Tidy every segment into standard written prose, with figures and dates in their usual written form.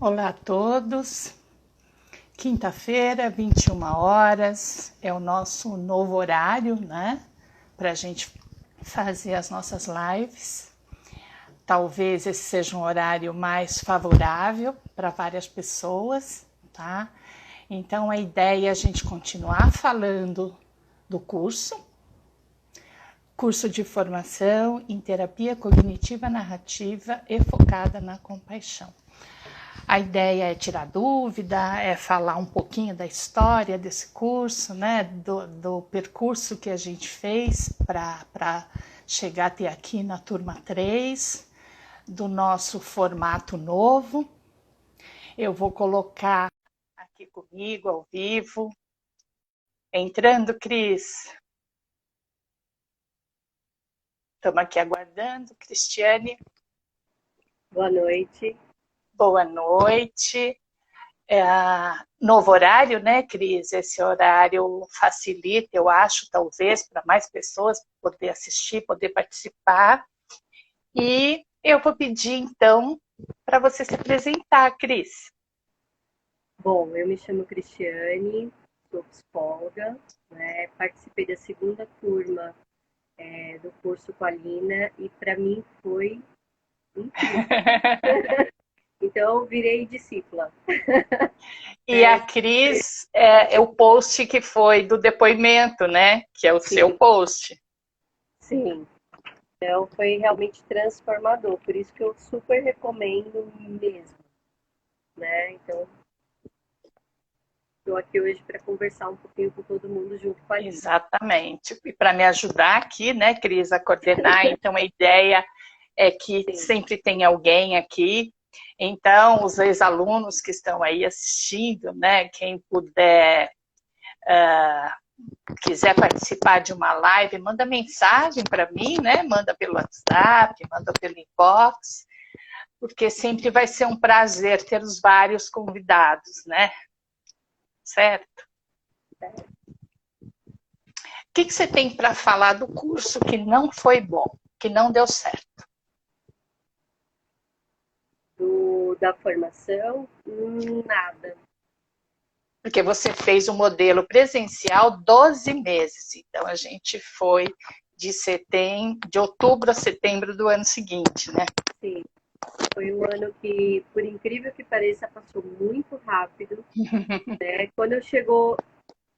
Olá a todos. Quinta-feira, 21 horas, é o nosso novo horário, né? Para a gente fazer as nossas lives. Talvez esse seja um horário mais favorável para várias pessoas, tá? Então a ideia é a gente continuar falando do curso de formação em terapia cognitiva narrativa e focada na compaixão. A ideia é tirar dúvida, é falar um pouquinho da história desse curso, né? Do percurso que a gente fez para chegar até aqui na turma 3, do nosso formato novo. Eu vou colocar aqui comigo, ao vivo. Entrando, Cris. Estamos aqui aguardando. Cristiane. Boa noite. Boa noite. Novo horário, né, Cris? Esse horário facilita, eu acho, talvez, para mais pessoas poder assistir, poder participar. E eu vou pedir, então, para você se apresentar, Cris. Bom, eu me chamo Cristiane, sou psicóloga, né? Participei da segunda turma do curso com a Lina e para mim foi incrível. Então, eu virei discípula. E a Cris é o post que foi do depoimento, né? Que é o Sim, seu post. sim. Então, foi realmente transformador. Por isso que eu super recomendo mesmo, né? Então, estou aqui hoje para conversar um pouquinho com todo mundo junto com a Lina. Exatamente. E para me ajudar aqui, né, Cris, a coordenar, então a ideia é que Sim. sempre tem alguém aqui. Então, os ex-alunos que estão aí assistindo, né, quem puder, quiser participar de uma live, manda mensagem para mim, né, manda pelo WhatsApp, manda pelo inbox, porque sempre vai ser um prazer ter os vários convidados, né? Certo? O que você tem para falar do curso que não foi bom, que não deu certo? Da formação, nada. Porque você fez o modelo presencial 12 meses. Então, a gente foi de outubro a setembro do ano seguinte, né? Sim. Foi um ano que, por incrível que pareça, passou muito rápido. Né? Quando eu chegou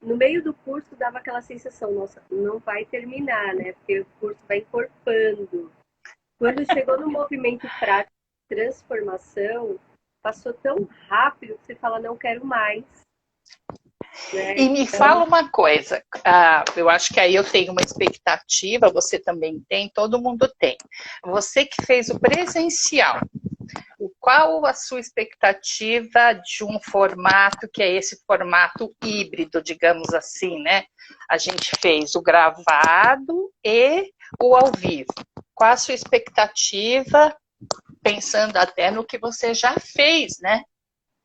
no meio do curso, dava aquela sensação, nossa, não vai terminar, né? Porque o curso vai encorpando. Quando chegou no movimento prático de transformação, passou tão rápido que você fala, não quero mais. Né? E me Então, fala uma coisa, eu acho que aí eu tenho uma expectativa, você também tem, todo mundo tem. Você que fez o presencial, qual a sua expectativa de um formato que é esse formato híbrido, digamos assim, né? A gente fez o gravado e o ao vivo. Qual a sua expectativa, pensando até no que você já fez, né?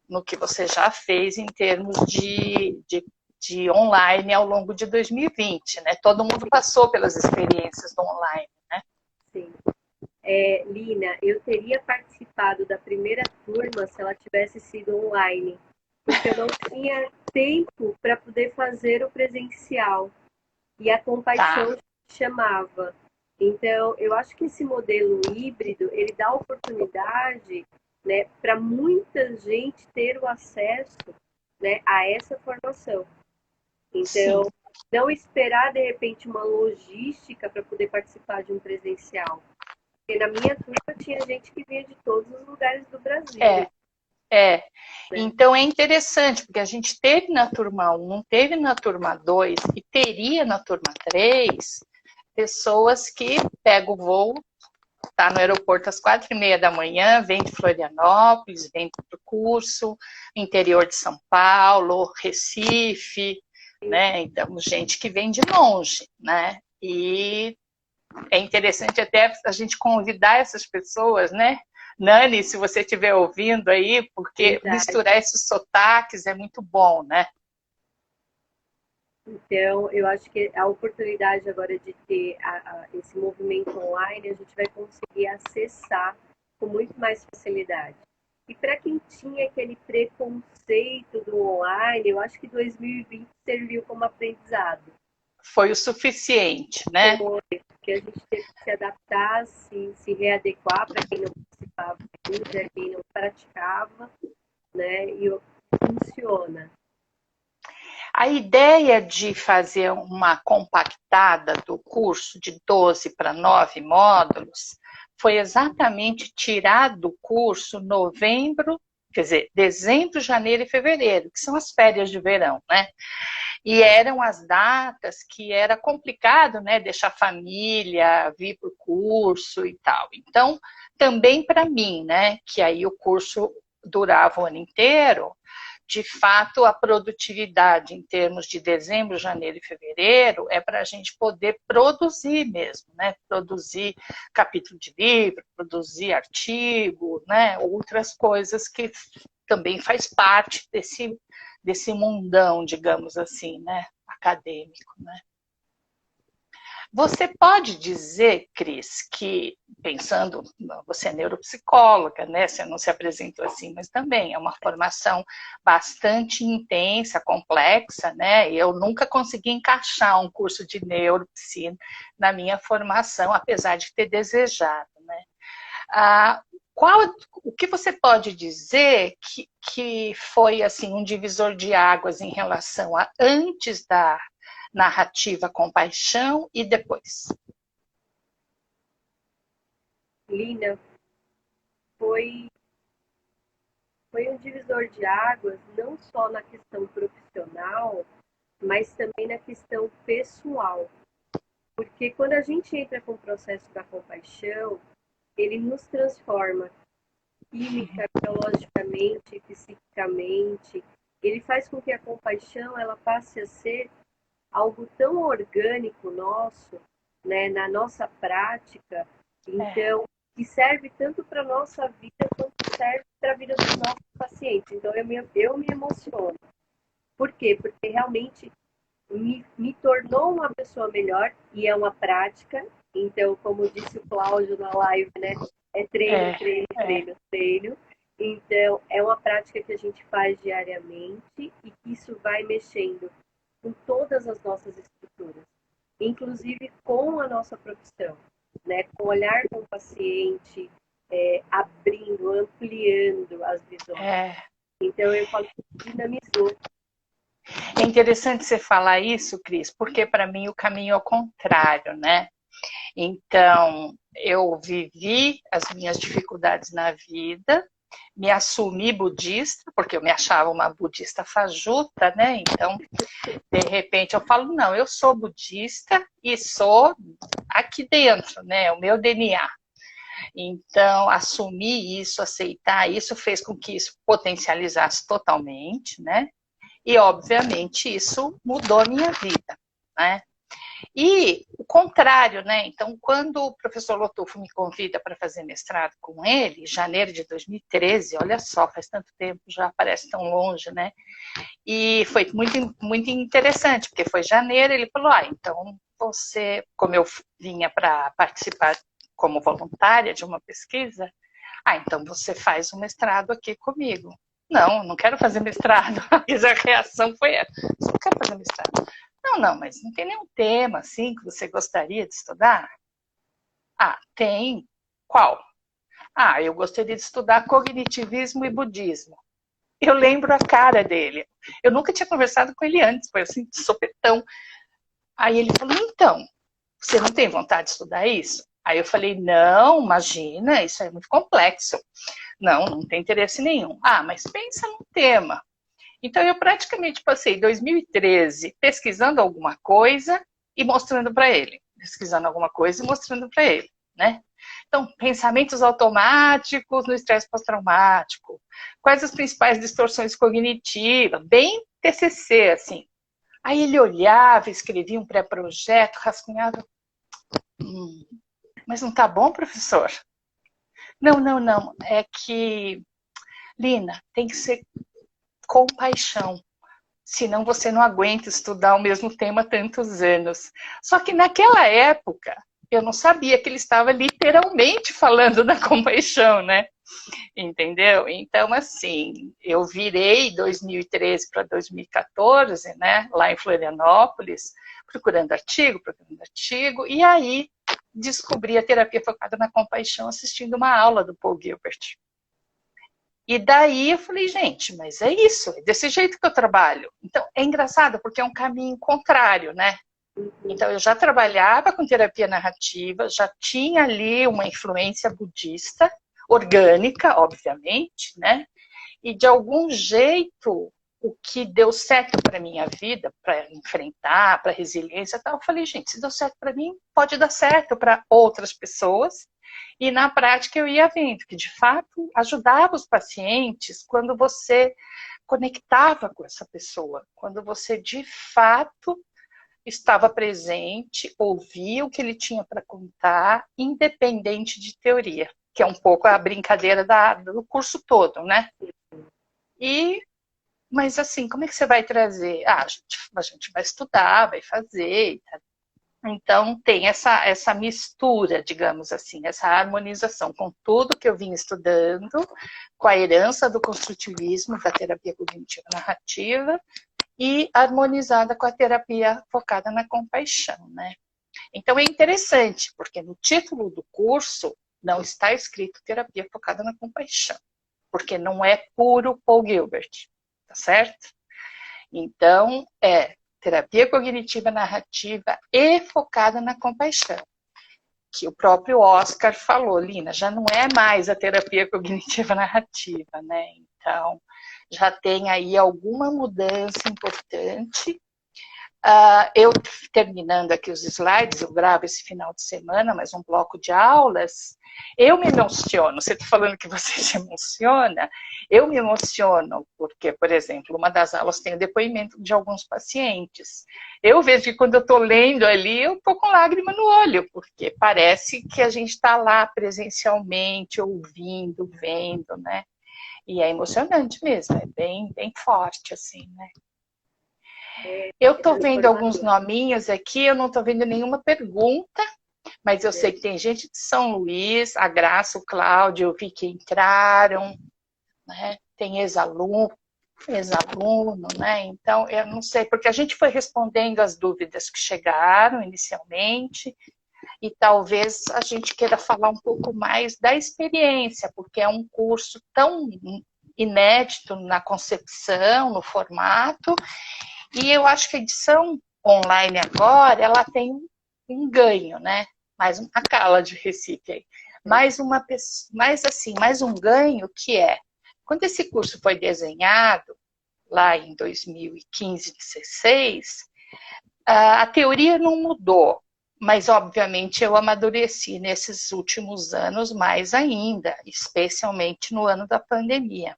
No que você já fez em termos de online ao longo de 2020, né? Todo mundo passou pelas experiências do online, né? sim. Lina, eu teria participado da primeira turma se ela tivesse sido online, porque eu não tinha tempo para poder fazer o presencial. E a Tá. compaixão chamava. Então, eu acho que esse modelo híbrido, ele dá oportunidade, né, para muita gente ter o acesso, né, a essa formação. Então, Sim. não esperar, de repente, uma logística para poder participar de um presencial. Porque na minha turma tinha gente que vinha de todos os lugares do Brasil. É, é. Né? Então é interessante, porque a gente teve na turma 1, teve na turma 2 e teria na turma 3 pessoas que pegam o voo, tá no aeroporto às 4h30 da manhã, vem de Florianópolis, vem para o curso, interior de São Paulo, Recife, né? Então, gente que vem de longe, né? E é interessante até a gente convidar essas pessoas, né? Nani, se você estiver ouvindo aí, porque Verdade. misturar esses sotaques é muito bom, né? Então, eu acho que a oportunidade agora de ter esse movimento online, a gente vai conseguir acessar com muito mais facilidade. E para quem tinha aquele preconceito do online, eu acho que 2020 serviu como aprendizado. Foi o suficiente, né? Foi, porque a gente teve que se adaptar, se readequar para quem não participava ainda, quem não praticava, né? E funciona. A ideia de fazer uma compactada do curso de 12 para 9 módulos foi exatamente tirar do curso novembro, quer dizer, dezembro, janeiro e fevereiro, que são as férias de verão, né? E eram as datas que era complicado, né, deixar a família, vir para o curso e tal. Então, também para mim, né, que aí o curso durava o ano inteiro, de fato, a produtividade em termos de dezembro, janeiro e fevereiro é para a gente poder produzir mesmo, né? Produzir capítulo de livro, produzir artigo, né? Outras coisas que também faz parte desse mundão, digamos assim, né? Acadêmico, né? Você pode dizer, Cris, que pensando, você é neuropsicóloga, né? Você não se apresentou assim, mas também é uma formação bastante intensa, complexa, né? E eu nunca consegui encaixar um curso de neuropsi na minha formação, apesar de ter desejado, né? O que você pode dizer que foi assim um divisor de águas em relação a antes da narrativa compaixão e depois? Lina, foi um divisor de águas, não só na questão profissional, mas também na questão pessoal. Porque quando a gente entra com o processo da compaixão, ele nos transforma química, biologicamente, psiquicamente. Ele faz com que a compaixão ela passe a ser algo tão orgânico nosso, né, na nossa prática, então, que serve tanto para a nossa vida quanto serve para a vida dos nossos pacientes. Então, eu me emociono. Por quê? Porque realmente me tornou uma pessoa melhor e é uma prática. Então, como disse o Cláudio na live, né? É treino, treino, treino, treino. Então, é uma prática que a gente faz diariamente e que isso vai mexendo com todas as nossas estruturas, inclusive com a nossa profissão, né? Com olhar com o paciente, abrindo, ampliando as visões. Então, eu falo que dinamizou. É interessante você falar isso, Cris, porque para mim o caminho é o contrário, né? Então, eu vivi as minhas dificuldades na vida, me assumi budista, porque eu me achava uma budista fajuta, né? Então, de repente, eu falo, não, eu sou budista e sou aqui dentro, né? O meu DNA. Então, assumir isso, aceitar isso, fez com que isso potencializasse totalmente, né? E, obviamente, isso mudou a minha vida, né? E o contrário, né? Então, quando o professor Lotufo me convida para fazer mestrado com ele, em janeiro de 2013, olha só, faz tanto tempo, já parece tão longe, né? E foi muito, muito interessante, porque foi janeiro, ele falou, então você, como eu vinha para participar como voluntária de uma pesquisa, então você faz um mestrado aqui comigo. Não quero fazer mestrado. A reação foi essa. Você não quer fazer mestrado? Não, mas não tem nenhum tema assim que você gostaria de estudar? Tem. Qual? Eu gostaria de estudar cognitivismo e budismo. Eu lembro a cara dele. Eu nunca tinha conversado com ele antes, foi assim, de sopetão. Aí ele falou, então, você não tem vontade de estudar isso? Aí eu falei, não, imagina, isso é muito complexo. Não tem interesse nenhum. Mas pensa num tema. Então, eu praticamente passei 2013 pesquisando alguma coisa e mostrando para ele. Pesquisando alguma coisa e mostrando para ele, né? Então, pensamentos automáticos no estresse pós-traumático. Quais as principais distorções cognitivas? Bem TCC, assim. Aí ele olhava, escrevia um pré-projeto, rascunhava. Mas não tá bom, professor? Não. É que, Lina, tem que ser compaixão. Senão você não aguenta estudar o mesmo tema tantos anos. Só que naquela época, eu não sabia que ele estava literalmente falando da compaixão, né? Entendeu? Então, assim, eu virei 2013 para 2014, né, lá em Florianópolis, procurando artigo, e aí descobri a terapia focada na compaixão assistindo uma aula do Paul Gilbert. E daí eu falei, gente, mas é isso, é desse jeito que eu trabalho. Então, é engraçado, porque é um caminho contrário, né? Então, eu já trabalhava com terapia narrativa, já tinha ali uma influência budista, orgânica, obviamente, né? E de algum jeito, o que deu certo para minha vida, para enfrentar, para resiliência e tal, eu falei, gente, se deu certo para mim, pode dar certo para outras pessoas. E na prática eu ia vendo que, de fato, ajudava os pacientes quando você conectava com essa pessoa, quando você, de fato, estava presente, ouvia o que ele tinha para contar, independente de teoria, que é um pouco a brincadeira do curso todo, né? Mas assim, como é que você vai trazer? A gente vai estudar, vai fazer. Então, tem essa mistura, digamos assim, essa harmonização com tudo que eu vim estudando, com a herança do construtivismo, da terapia cognitiva narrativa, e harmonizada com a terapia focada na compaixão, né? Então é interessante, porque no título do curso não está escrito terapia focada na compaixão, porque não é puro Paul Gilbert, tá certo? Então é terapia cognitiva narrativa e focada na compaixão, que o próprio Oscar falou, Lina, já não é mais a terapia cognitiva narrativa, né? Então já tem aí alguma mudança importante. Eu, terminando aqui os slides, eu gravo esse final de semana, mais um bloco de aulas, eu me emociono, você está falando que você se emociona, eu me emociono, porque, por exemplo, uma das aulas tem o depoimento de alguns pacientes. Eu vejo que quando eu estou lendo ali, eu estou com lágrima no olho, porque parece que a gente está lá presencialmente, ouvindo, vendo, né? E é emocionante mesmo, é bem, bem forte, assim, né? Eu estou vendo alguns nominhos aqui, eu não estou vendo nenhuma pergunta, mas eu sei que tem gente de São Luís, a Graça, o Cláudio, eu vi que entraram, né? Tem ex-aluno, né? Então, eu não sei, porque a gente foi respondendo as dúvidas que chegaram inicialmente, e talvez a gente queira falar um pouco mais da experiência, porque é um curso tão inédito na concepção, no formato, e eu acho que a edição online agora, ela tem um ganho, né? Mais uma Carla de Recife aí. Mais um ganho que é, quando esse curso foi desenhado, lá em 2015, 2016, a teoria não mudou, mas obviamente eu amadureci nesses últimos anos mais ainda, especialmente no ano da pandemia.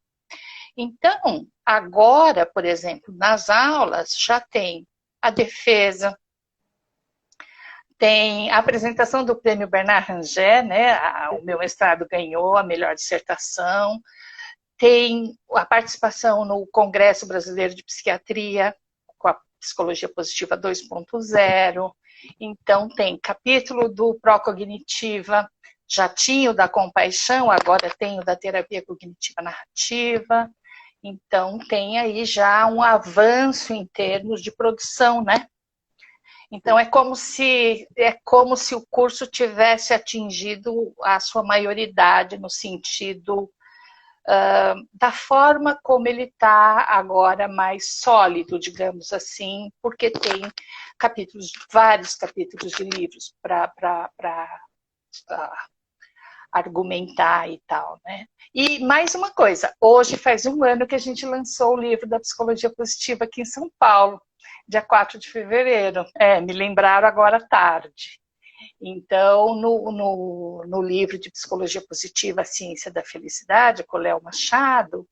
Então, agora, por exemplo, nas aulas já tem a defesa, tem a apresentação do prêmio Bernard Ranger, né? O meu mestrado ganhou a melhor dissertação, tem a participação no Congresso Brasileiro de Psiquiatria, com a Psicologia Positiva 2.0, então tem capítulo do Procognitiva, já tinha o da compaixão, agora tem o da terapia cognitiva narrativa. Então, tem aí já um avanço em termos de produção, né? Então, é como se o curso tivesse atingido a sua maioridade no sentido da forma como ele está agora mais sólido, digamos assim, porque tem vários capítulos de livros para argumentar e tal, né? E mais uma coisa, hoje faz um ano que a gente lançou o livro da Psicologia Positiva aqui em São Paulo, dia 4 de fevereiro. Me lembraram agora à tarde. Então, no livro de Psicologia Positiva, A Ciência da Felicidade, com o Léo Machado,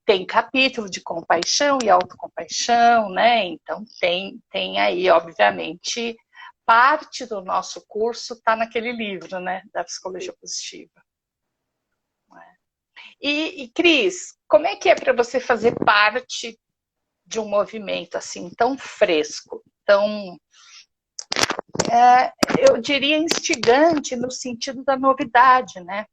tem capítulo de compaixão e autocompaixão, né? Então, tem aí, obviamente, parte do nosso curso está naquele livro, né, da Psicologia Positiva. E Cris, como é que é para você fazer parte de um movimento assim tão fresco, tão, eu diria, instigante no sentido da novidade, né?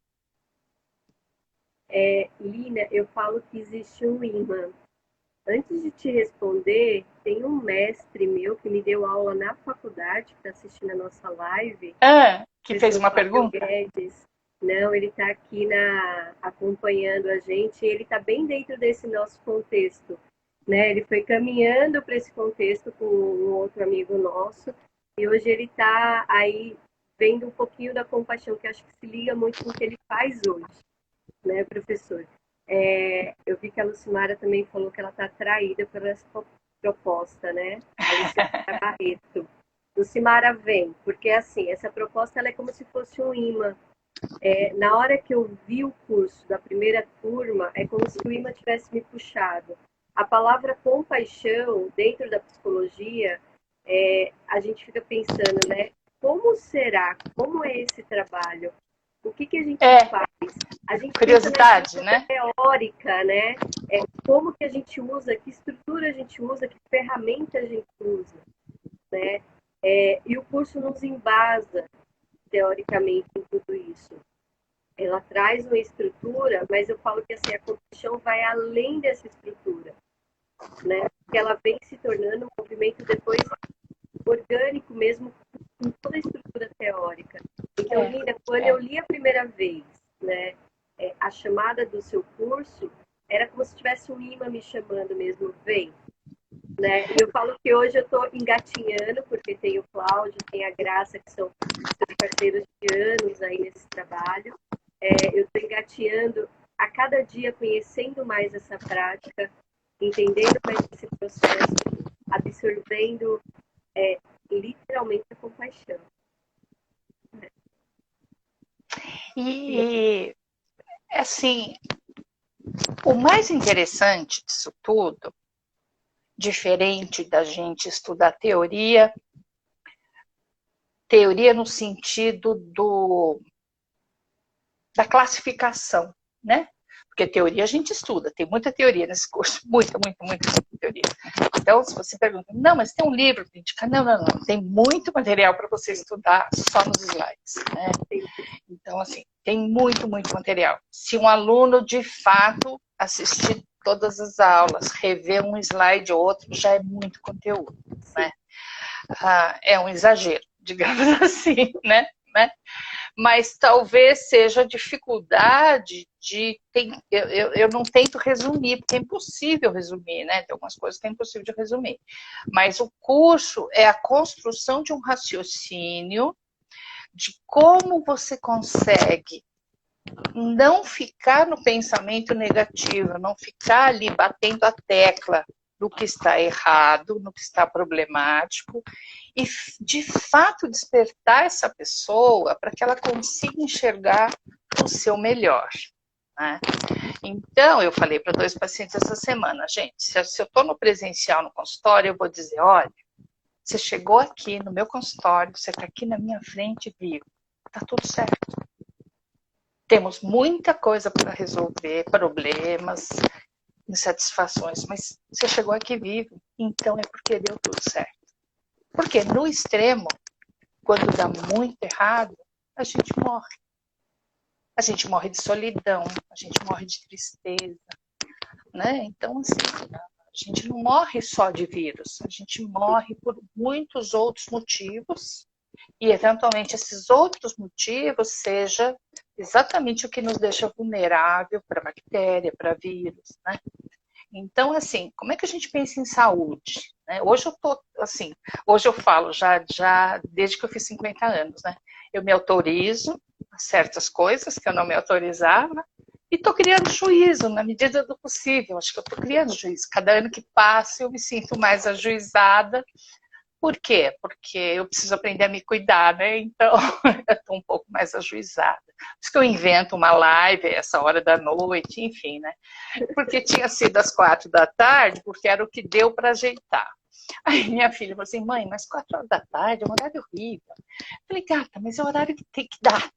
Lina, eu falo que existe um imã. Antes de te responder, tem um mestre meu que me deu aula na faculdade, que está assistindo a nossa live, Que o fez professor uma Fábio pergunta? Guedes. Não, ele está aqui acompanhando a gente, e ele está bem dentro desse nosso contexto. Né? Ele foi caminhando para esse contexto com um outro amigo nosso, e hoje ele está aí vendo um pouquinho da compaixão, que acho que se liga muito com o que ele faz hoje, né, professor? Eu vi que a Lucimara também falou que ela está atraída por essa proposta, né? A Lucimara Barreto. Lucimara vem, porque assim, essa proposta ela é como se fosse um imã. Na hora que eu vi o curso da primeira turma, é como se o imã tivesse me puxado. A palavra compaixão, dentro da psicologia, a gente fica pensando, né? Como será? Como é esse trabalho? O que a gente faz? A gente Curiosidade, pensa na né? teórica, né? Como que a gente usa, que estrutura a gente usa, que ferramenta a gente usa, né? E o curso nos embasa, teoricamente, em tudo isso. Ela traz uma estrutura, mas eu falo que assim, a compaixão vai além dessa estrutura, né? Porque ela vem se tornando um movimento depois orgânico mesmo, com toda a estrutura teórica. Então, Lina, quando eu li a primeira vez, né, a chamada do seu curso, era como se tivesse um imã me chamando mesmo, vem. Né? E eu falo que hoje eu estou engatinhando, porque tem o Cláudio, tem a Graça, que são seus parceiros de anos aí nesse trabalho. Eu estou engateando a cada dia, conhecendo mais essa prática, entendendo mais esse processo, absorvendo literalmente a compaixão. E, assim, o mais interessante disso tudo, diferente da gente estudar teoria no sentido da classificação, né? Porque teoria a gente estuda, tem muita teoria nesse curso, muita teoria. Então, se você pergunta, não, mas tem um livro para indicar? Não, tem muito material para você estudar só nos slides, né? Então, assim, tem muito material. Se um aluno, de fato, assistir todas as aulas, rever um slide ou outro, já é muito conteúdo, né? É um exagero, digamos assim, né? Mas talvez seja a dificuldade de... Eu não tento resumir, porque é impossível resumir, né? Tem algumas coisas que é impossível de resumir. Mas o curso é a construção de um raciocínio de como você consegue não ficar no pensamento negativo, não ficar ali batendo a tecla no que está errado, no que está problemático, e de fato despertar essa pessoa para que ela consiga enxergar o seu melhor. Né? Então, eu falei para 2 pacientes essa semana, gente, se eu estou no presencial no consultório, eu vou dizer, olha, você chegou aqui no meu consultório, você está aqui na minha frente vivo, está tudo certo. Temos muita coisa para resolver, problemas, insatisfações, mas você chegou aqui vivo, então é porque deu tudo certo. Porque no extremo, quando dá muito errado, a gente morre. A gente morre de solidão, a gente morre de tristeza, né? Então, assim, a gente não morre só de vírus, a gente morre por muitos outros motivos e, eventualmente, esses outros motivos seja exatamente o que nos deixa vulnerável para bactéria, para vírus, né? Então, assim, como é que a gente pensa em saúde? Né? Hoje eu tô, assim, hoje eu falo já desde que eu fiz 50 anos, né? Eu me autorizo a certas coisas que eu não me autorizava e estou criando juízo na medida do possível. Acho que eu estou criando juízo. Cada ano que passa eu me sinto mais ajuizada. Por quê? Porque eu preciso aprender a me cuidar, né? Então, eu estou um pouco mais ajuizada. Por isso que eu invento uma live essa hora da noite, enfim, né? Porque tinha sido às 4 da tarde, porque era o que deu para ajeitar. Aí minha filha falou assim, mãe, mas 4 horas da tarde é um horário horrível. Eu falei, gata, mas é o horário que tem que dar.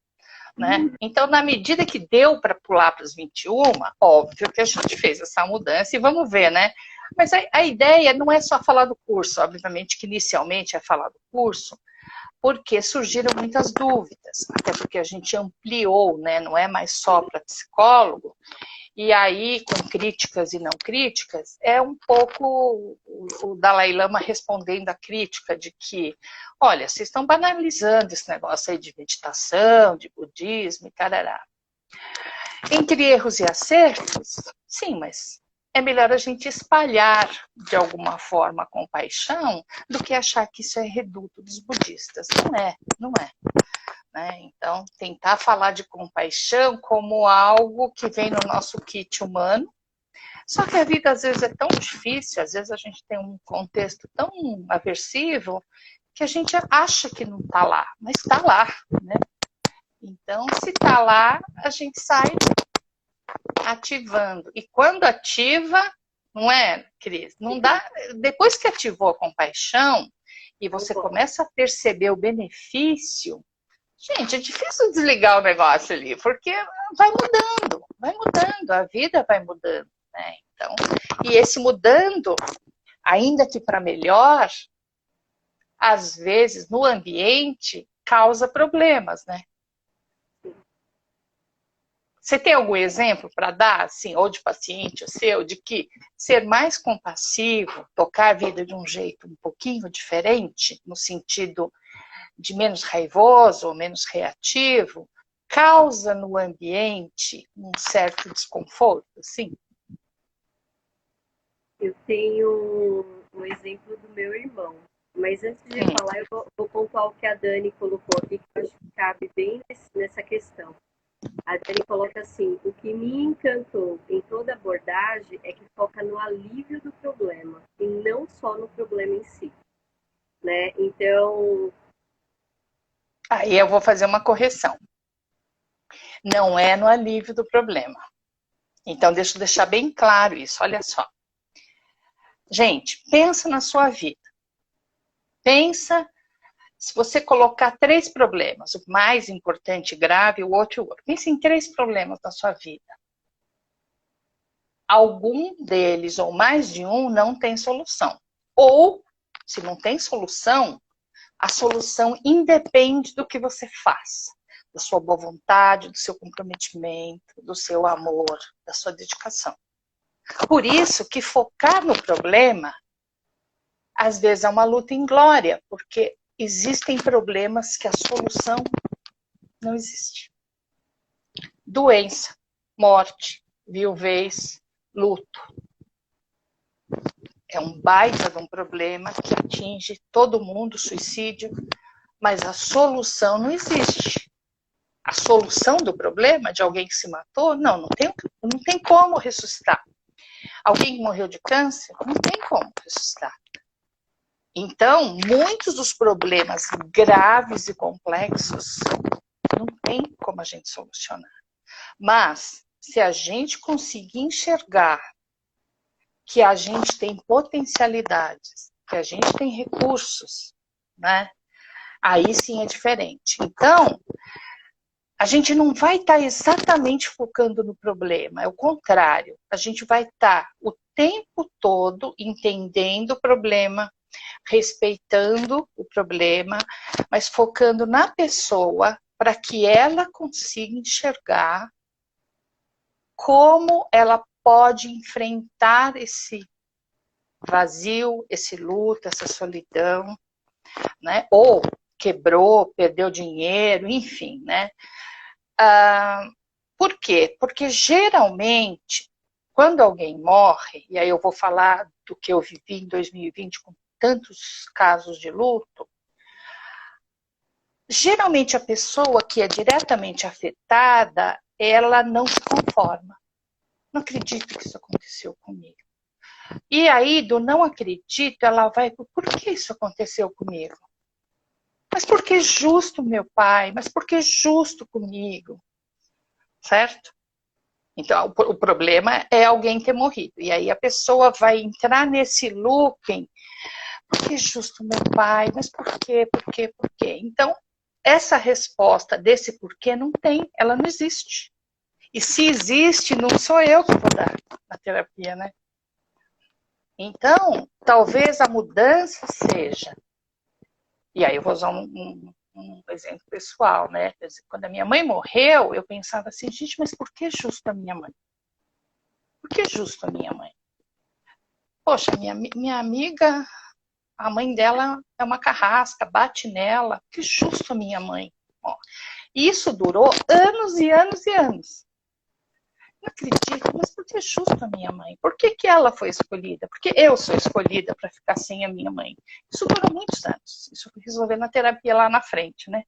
Né? Então, na medida que deu para pular para as 21, óbvio que a gente fez essa mudança e vamos ver, né? Mas a ideia não é só falar do curso, obviamente que inicialmente é falar do curso, porque surgiram muitas dúvidas, até porque a gente ampliou, né? Não é mais só para psicólogo, e aí, com críticas e não críticas, é um pouco o Dalai Lama respondendo à crítica de que, olha, vocês estão banalizando esse negócio aí de meditação, de budismo e tarará. Entre erros e acertos, sim, mas é melhor a gente espalhar de alguma forma a compaixão do que achar que isso é reduto dos budistas. Não é, não é. Né? Então, tentar falar de compaixão como algo que vem no nosso kit humano. Só que a vida às vezes é tão difícil, às vezes a gente tem um contexto tão aversivo que a gente acha que não está lá, mas está lá, né? Então, se está lá, a gente sai ativando. E quando ativa, não é, Cris? Não dá. Depois que ativou a compaixão e você começa a perceber o benefício, gente, é difícil desligar o negócio ali, porque vai mudando, a vida vai mudando, né? Então, e esse mudando, ainda que para melhor, às vezes no ambiente causa problemas, né? Você tem algum exemplo para dar, assim, ou de paciente, ou seu, de que ser mais compassivo, tocar a vida de um jeito um pouquinho diferente, no sentido de menos raivoso ou menos reativo, causa no ambiente um certo desconforto, sim? Eu tenho um exemplo do meu irmão, mas antes de falar, eu vou pontuar o que a Dani colocou aqui, que eu acho que cabe bem nessa questão. A Dani coloca assim: o que me encantou em toda abordagem é que foca no alívio do problema e não só no problema em si, né? Então, aí eu vou fazer uma correção. Não é no alívio do problema. Então, deixa eu deixar bem claro isso. Olha só. Gente, pensa na sua vida. Pensa, se você colocar 3 problemas, o mais importante, grave, o outro e o outro. Pensa em 3 problemas na sua vida. Algum deles, ou mais de um, não tem solução. Ou, se não tem solução, a solução independe do que você faz. Da sua boa vontade, do seu comprometimento, do seu amor, da sua dedicação. Por isso que focar no problema, às vezes é uma luta inglória, porque existem problemas que a solução não existe. Doença, morte, viuvez, luto. É um baita de um problema que atinge todo mundo, suicídio, mas a solução não existe. A solução do problema de alguém que se matou, não tem como ressuscitar. Alguém que morreu de câncer, não tem como ressuscitar. Então, muitos dos problemas graves e complexos não tem como a gente solucionar. Mas, se a gente conseguir enxergar que a gente tem potencialidades, que a gente tem recursos, né? Aí sim é diferente. Então, a gente não vai estar exatamente focando no problema, é o contrário. A gente vai estar o tempo todo entendendo o problema, respeitando o problema, mas focando na pessoa para que ela consiga enxergar como ela pode enfrentar esse vazio, esse luto, essa solidão, né? Ou quebrou, perdeu dinheiro, enfim, né? Por quê? Porque geralmente, quando alguém morre, e aí eu vou falar do que eu vivi em 2020 com tantos casos de luto, geralmente a pessoa que é diretamente afetada, ela não se conforma. Não acredito que isso aconteceu comigo. E aí, do não acredito, ela vai, por que isso aconteceu comigo? Mas por que justo, meu pai? Mas por que justo comigo? Certo? Então, o problema é alguém ter morrido. E aí a pessoa vai entrar nesse looping. Por que justo, meu pai? Mas por quê? Por quê? Por quê? Então, essa resposta desse porquê não tem, ela não existe. E se existe, não sou eu que vou dar na terapia, né? Então, talvez a mudança seja E aí eu vou usar um exemplo pessoal, né? Quando a minha mãe morreu, eu pensava assim, gente, mas por que justo a minha mãe? Por que justo a minha mãe? Poxa, minha amiga, a mãe dela é uma carrasca, bate nela, que justo a minha mãe. Ó, isso durou anos e anos e anos. Não acredito, mas por que justo a minha mãe? Por que, que ela foi escolhida? Porque eu sou escolhida para ficar sem a minha mãe. Isso durou muitos anos. Isso eu fui resolver na terapia lá na frente, né?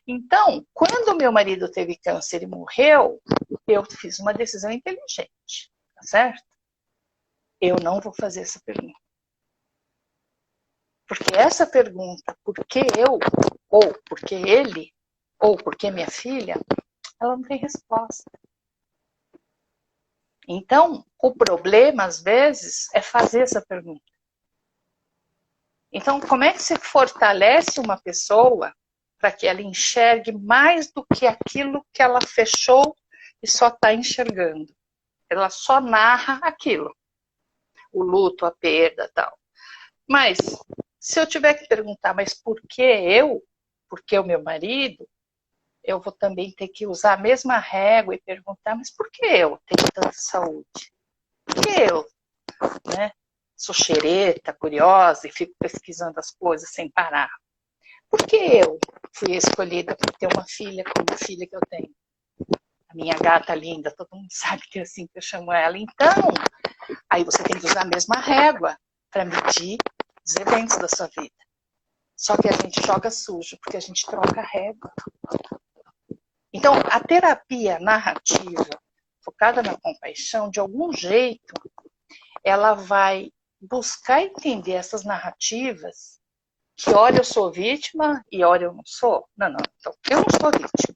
Então, quando meu marido teve câncer e morreu, eu fiz uma decisão inteligente, tá certo? Eu não vou fazer essa pergunta. Porque essa pergunta, por que eu, ou por que ele, ou por que minha filha, ela não tem resposta. Então, o problema, às vezes, é fazer essa pergunta. Então, como é que você fortalece uma pessoa para que ela enxergue mais do que aquilo que ela fechou e só está enxergando? Ela só narra aquilo, o luto, a perda e tal. Mas, se eu tiver que perguntar, mas por que eu? Por que o meu marido? Eu vou também ter que usar a mesma régua e perguntar, mas por que eu tenho tanta saúde? Por que eu, né, sou xereta, curiosa e fico pesquisando as coisas sem parar? Por que eu fui escolhida para ter uma filha como a filha que eu tenho? A minha gata linda, todo mundo sabe que é assim que eu chamo ela. Então, aí você tem que usar a mesma régua para medir os eventos da sua vida. Só que a gente joga sujo, porque a gente troca a régua. Então, a terapia narrativa, focada na compaixão, de algum jeito, ela vai buscar entender essas narrativas que, olha, eu sou vítima e, olha, eu não sou. Não, então, eu não sou vítima.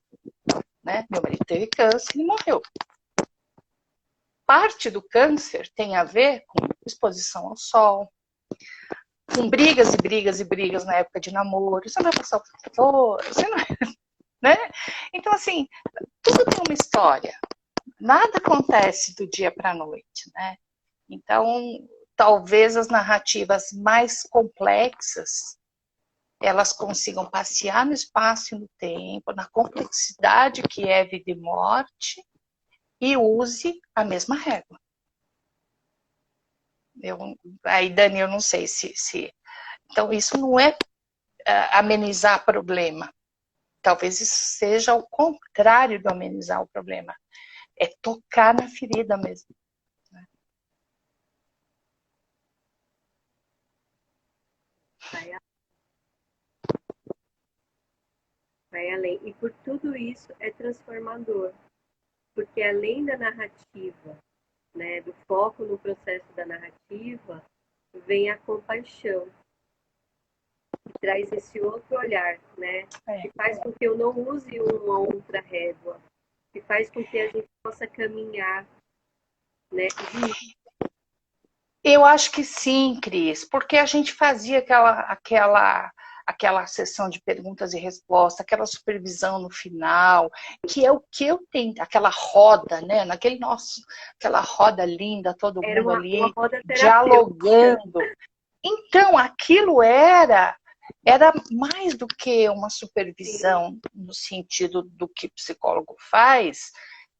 Né? Meu marido teve câncer e morreu. Parte do câncer tem a ver com exposição ao sol, com brigas e brigas e brigas na época de namoro. Você não vai passar o protetor, você não... né? Então, assim, tudo tem uma história. Nada acontece do dia para a noite, né? Então, talvez as narrativas mais complexas elas consigam passear no espaço e no tempo, na complexidade que é vida e morte, e use a mesma régua. Aí, Dani, eu não sei se... Então, isso não é amenizar problema. Talvez isso seja o contrário do amenizar o problema. É tocar na ferida mesmo. Vai além. E por tudo isso é transformador. Porque além da narrativa, né, do foco no processo da narrativa, vem a compaixão, que traz esse outro olhar, né, que faz com que eu não use uma outra régua, que faz com que a gente possa caminhar, né, Eu acho que sim, Cris, porque a gente fazia aquela sessão de perguntas e respostas, aquela supervisão no final, que é o que eu tenho, aquela roda, né? Aquela roda linda, todo era mundo ali uma roda dialogando. Então, aquilo era mais do que uma supervisão no sentido do que o psicólogo faz,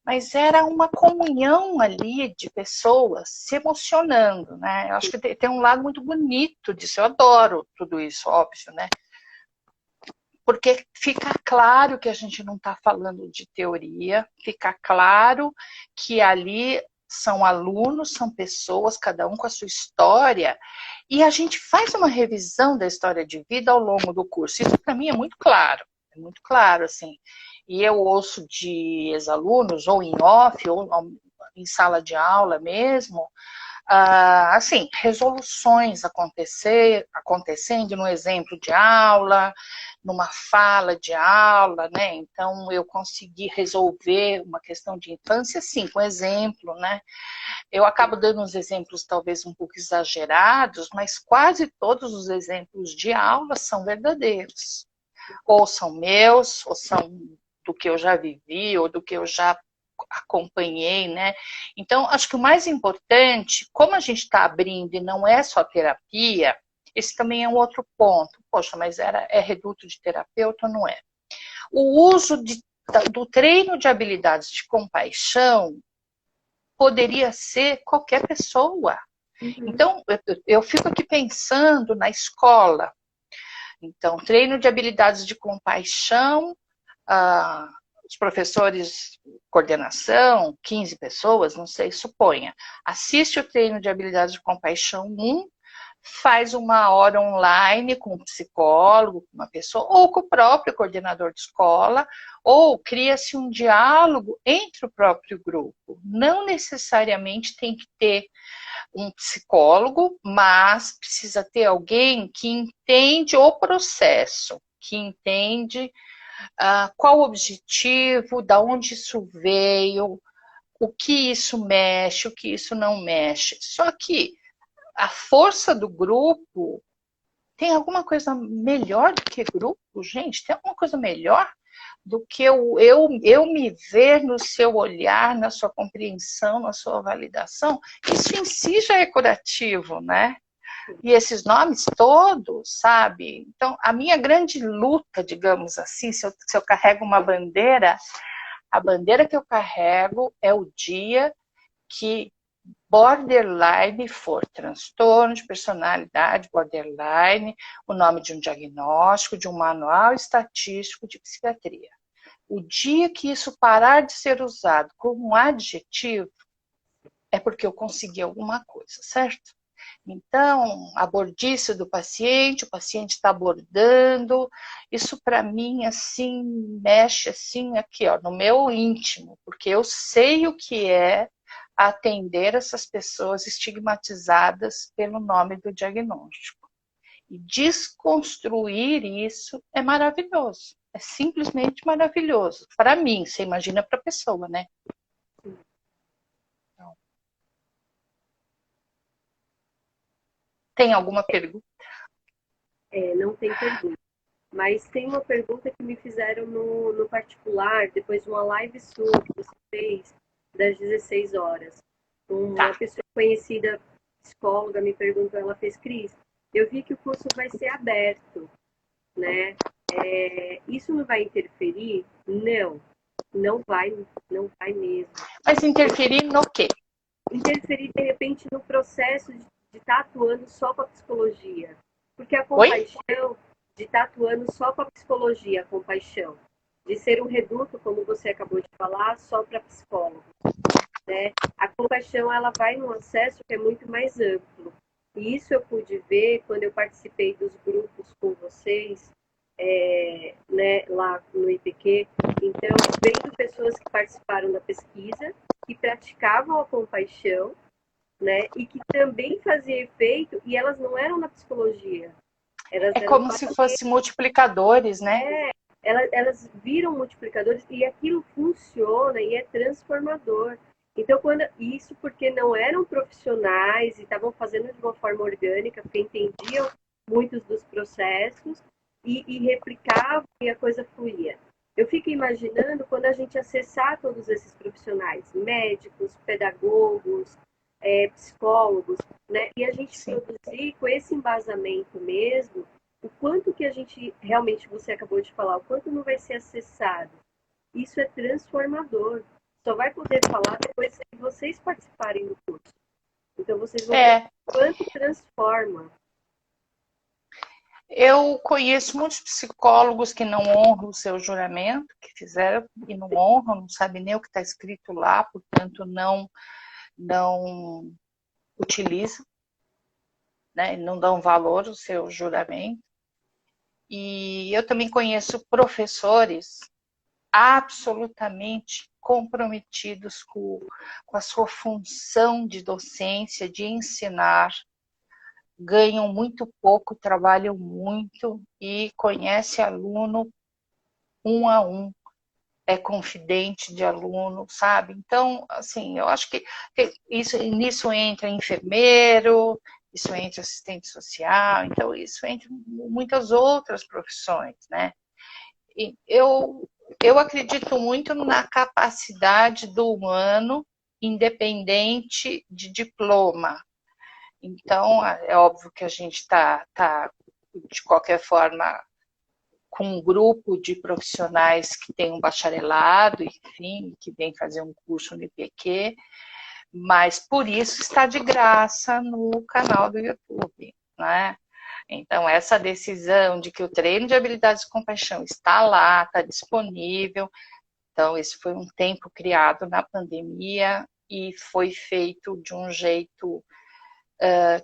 mas era uma comunhão ali de pessoas se emocionando, né? Eu acho que tem um lado muito bonito disso, eu adoro tudo isso, óbvio, né? Porque fica claro que a gente não está falando de teoria, fica claro que ali são alunos, são pessoas, cada um com a sua história, e a gente faz uma revisão da história de vida ao longo do curso. Isso para mim é muito claro, assim. E eu ouço de ex-alunos, ou em off, ou em sala de aula mesmo, assim, resoluções acontecendo no exemplo de aula, numa fala de aula, né? Então, eu consegui resolver uma questão de infância, sim, com exemplo, né? Eu acabo dando uns exemplos talvez um pouco exagerados, mas quase todos os exemplos de aula são verdadeiros. Ou são meus, ou são do que eu já vivi, ou do que eu já acompanhei, né? Então, acho que o mais importante, como a gente está abrindo e não é só terapia, esse também é um outro ponto. Poxa, mas é reduto de terapeuta ou não é? O uso do treino de habilidades de compaixão poderia ser qualquer pessoa. Então, eu fico aqui pensando na escola. Então, treino de habilidades de compaixão, os professores, coordenação, 15 pessoas, não sei, suponha. Assiste o treino de habilidades de compaixão 1, faz uma hora online com um psicólogo, com uma pessoa, ou com o próprio coordenador de escola, ou cria-se um diálogo entre o próprio grupo. Não necessariamente tem que ter um psicólogo, mas precisa ter alguém que entende o processo, que entende qual o objetivo, da onde isso veio, o que isso mexe, o que isso não mexe. Só que a força do grupo, tem alguma coisa melhor do que grupo, gente? Tem alguma coisa melhor do que eu me ver no seu olhar, na sua compreensão, na sua validação? Isso em si já é curativo, né? E esses nomes todos, sabe? Então, a minha grande luta, digamos assim, se eu carrego uma bandeira, a bandeira que eu carrego é o dia que borderline for transtorno de personalidade borderline, o nome de um diagnóstico, de um manual estatístico de psiquiatria. O dia que isso parar de ser usado como um adjetivo, é porque eu consegui alguma coisa, certo? Então, abordice do paciente, o paciente está abordando, isso para mim, assim, mexe assim, aqui, ó, no meu íntimo, porque eu sei o que é atender essas pessoas estigmatizadas pelo nome do diagnóstico. E desconstruir isso é maravilhoso, é simplesmente maravilhoso. Para mim, você imagina para a pessoa, né? Tem alguma pergunta? Não tem pergunta. Mas tem uma pergunta que me fizeram no particular, depois de uma live sua que você fez, das 16 horas. Uma pessoa conhecida, psicóloga, me perguntou, ela fez, Cris, eu vi que o curso vai ser aberto, né? Isso não vai interferir? Não vai mesmo. Mas interferir no quê? Interferir, de repente, no processo de estar atuando só com a psicologia. Porque a compaixão, de estar atuando só com a psicologia, a compaixão. De ser um reduto, como você acabou de falar, só para psicólogo. Né? A compaixão, ela vai num acesso que é muito mais amplo. E isso eu pude ver quando eu participei dos grupos com vocês, né, lá no IPQ. Então, vendo pessoas que participaram da pesquisa, que praticavam a compaixão, né, e que também fazia efeito, e elas não eram na psicologia. É como se fossem multiplicadores, né? Elas viram multiplicadores e aquilo funciona e é transformador. Então, isso porque não eram profissionais e estavam fazendo de uma forma orgânica, porque entendiam muitos dos processos e replicavam e a coisa fluía. Eu fico imaginando quando a gente acessar todos esses profissionais, médicos, pedagogos, psicólogos, né? E a gente produzir com esse embasamento mesmo, o quanto que a gente, realmente você acabou de falar, o quanto não vai ser acessado. Isso é transformador. Só vai poder falar depois que vocês participarem do curso. Então vocês vão ver o quanto transforma. Eu conheço muitos psicólogos que não honram o seu juramento, que fizeram e não honram, não sabem nem o que está escrito lá, portanto não utilizam, né, não dão valor ao seu juramento. E eu também conheço professores absolutamente comprometidos com a sua função de docência, de ensinar, ganham muito pouco, trabalham muito e conhece aluno um a um, é confidente de aluno, sabe? Então, assim, eu acho que nisso entra enfermeiro, isso entra assistente social, então isso entra muitas outras profissões, né? E eu acredito muito na capacidade do humano, independente de diploma. Então, é óbvio que a gente está, de qualquer forma, com um grupo de profissionais que tem um bacharelado, enfim, que vem fazer um curso no IPQ, mas por isso está de graça no canal do YouTube, né? Então, essa decisão de que o treino de habilidades de compaixão está lá, está disponível. Então, esse foi um tempo criado na pandemia e foi feito de um jeito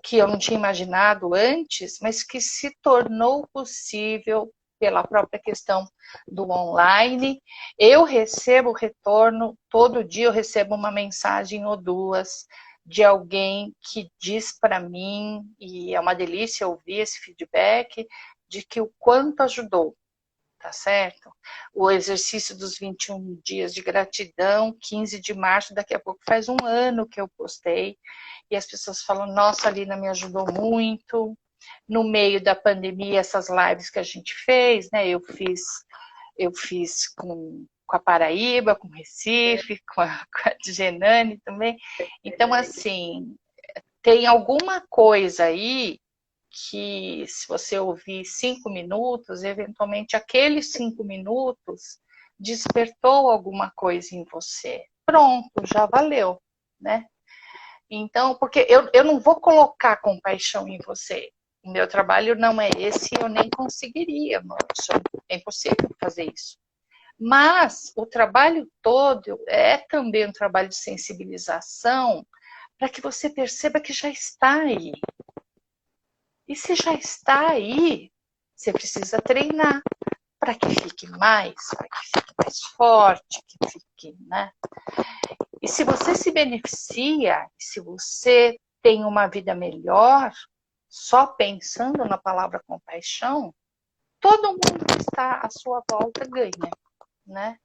que eu não tinha imaginado antes, mas que se tornou possível pela própria questão do online. Eu recebo retorno, todo dia eu recebo uma mensagem ou duas de alguém que diz para mim, e é uma delícia ouvir esse feedback, de que o quanto ajudou, tá certo? O exercício dos 21 dias de gratidão, 15 de março, daqui a pouco faz um ano que eu postei, e as pessoas falam, nossa, a Lina me ajudou muito. No meio da pandemia, essas lives que a gente fez, né? Eu fiz com a Paraíba, com o Recife, com a Genane também. Então, assim, tem alguma coisa aí que, se você ouvir 5 minutos, eventualmente aqueles 5 minutos despertou alguma coisa em você. Pronto, já valeu, né? Então, porque eu não vou colocar compaixão em você. O meu trabalho não é esse, eu nem conseguiria, é impossível fazer isso. Mas o trabalho todo é também um trabalho de sensibilização para que você perceba que já está aí. E se já está aí, você precisa treinar para que fique mais, para que fique mais forte, que fique, né? E se você se beneficia, se você tem uma vida melhor, só pensando na palavra compaixão, todo mundo que está à sua volta ganha, né?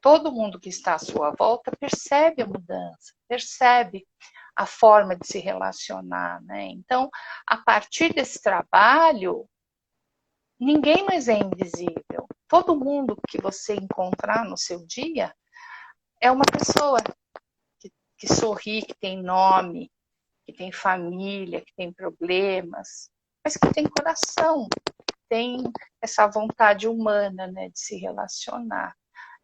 Todo mundo que está à sua volta percebe a mudança, percebe a forma de se relacionar, né? Então, a partir desse trabalho, ninguém mais é invisível. Todo mundo que você encontrar no seu dia é uma pessoa que sorri, que tem nome, que tem família, que tem problemas, mas que tem coração, que tem essa vontade humana, né, de se relacionar.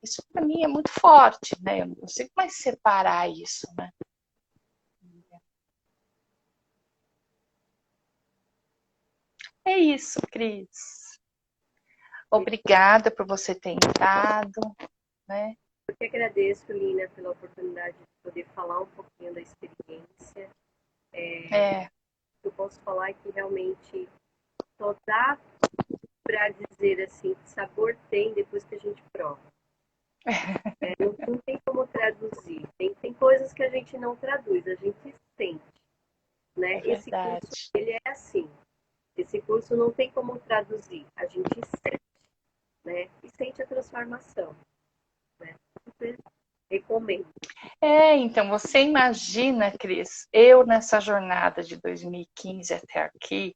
Isso para mim é muito forte, né? Eu não consigo mais separar isso, né? É isso, Cris. Obrigada por você ter entrado, né? Eu que agradeço, Lina, pela oportunidade de poder falar um pouquinho da experiência. Eu posso falar que realmente só dá para dizer assim que sabor tem depois que a gente prova. Não tem como traduzir. Tem coisas que a gente não traduz, a gente sente. Né? É Esse curso ele é assim. Esse curso não tem como traduzir, a gente sente, né? E sente a transformação, né? Super recomendo. Então, você imagina, Cris, eu nessa jornada de 2015 até aqui,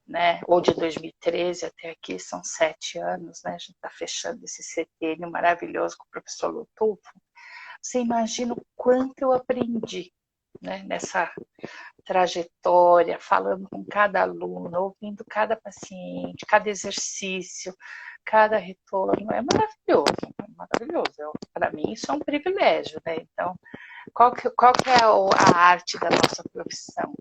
né, ou de 2013 até aqui, são 7 anos, né, a gente está fechando esse CTN maravilhoso com o professor Lotufo. Você imagina o quanto eu aprendi, né, nessa trajetória, falando com cada aluno, ouvindo cada paciente, cada exercício, cada retorno. É maravilhoso, é maravilhoso. Para mim, isso é um privilégio, né? Então, qual que é a arte da nossa profissão?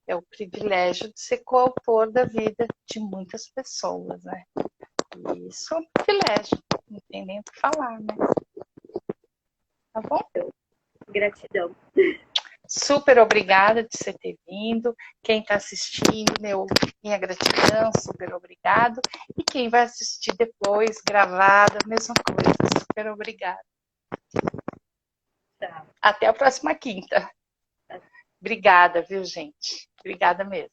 É o privilégio de ser coautor da vida de muitas pessoas, né? E isso é um privilégio, não tem nem o que falar, né? Tá bom? Gratidão. Super obrigada de você ter vindo. Quem está assistindo, minha gratidão, super obrigado. E quem vai assistir depois, gravada, mesma coisa, super obrigada. Tá. Até a próxima quinta. Obrigada, viu, gente? Obrigada mesmo.